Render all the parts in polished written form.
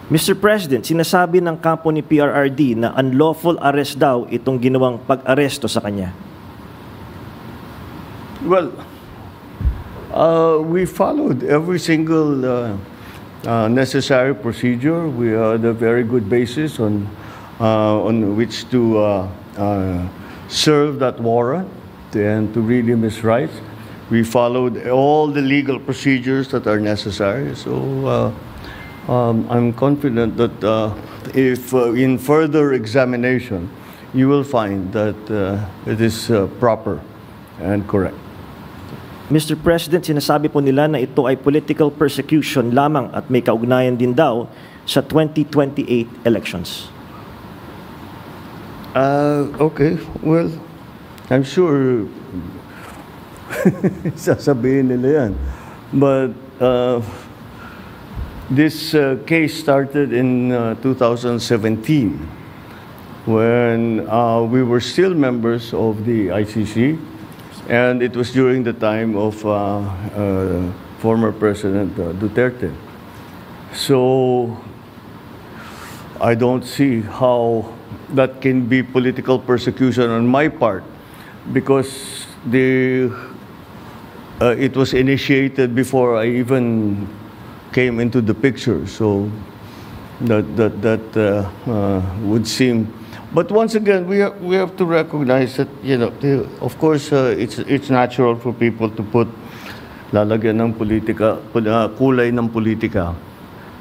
Mr. President, sinasabi ng kampo ni PRRD na unlawful arrest daw itong ginawang pag-aresto sa kanya. Well, we followed every single necessary procedure. We had a very good basis on which to serve that warrant and to read him his rights. We followed all the legal procedures that are necessary. So I'm confident that if in further examination, you will find that it is proper and correct. Mr. President, sinasabi po nila na ito ay political persecution lamang at may kaugnayan din daw sa 2028 elections. Okay, well, I'm sure sasabihin nila yan. But this case started in 2017 when we were still members of the ICC, and it was during the time of former President Duterte. So I don't see how that can be political persecution on my part, because it was initiated before I even came into the picture. So that would seem. But once again, we have to recognize that, you know, of course, it's natural for people to put lalagyan ng politika, kulay ng politika.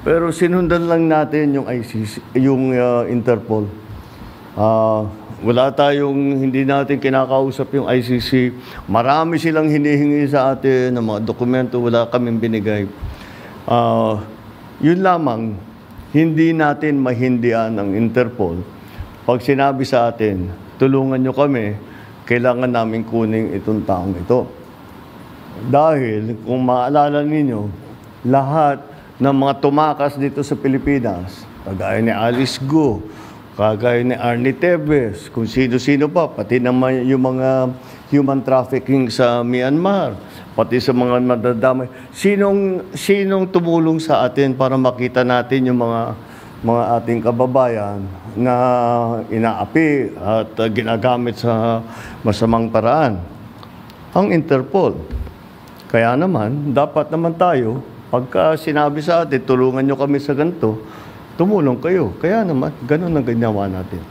Pero sinundan lang natin yung ICC, yung Interpol. Wala tayong, hindi natin kinakausap yung ICC. Marami silang hinihingi sa atin ng mga dokumento, wala kaming binigay. Yun lamang, hindi natin mahindian ang Interpol. Pag sinabi sa atin, tulungan nyo kami, kailangan namin kunin itong taong ito. Dahil, kung maalala ninyo, lahat ng mga tumakas dito sa Pilipinas, kagaya ni Alice Go, kagaya ni Arnie Tevez, kung sino-sino pa, pati naman yung mga human trafficking sa Myanmar, pati sa mga madadamay. Sinong tumulong sa atin para makita natin yung mga ating kababayan na inaapi at ginagamit sa masamang paraan? Ang Interpol. Kaya naman, dapat naman tayo, pagka sinabi sa atin, tulungan nyo kami sa ganito, tumulong kayo. Kaya naman, ganun ang ginawa natin.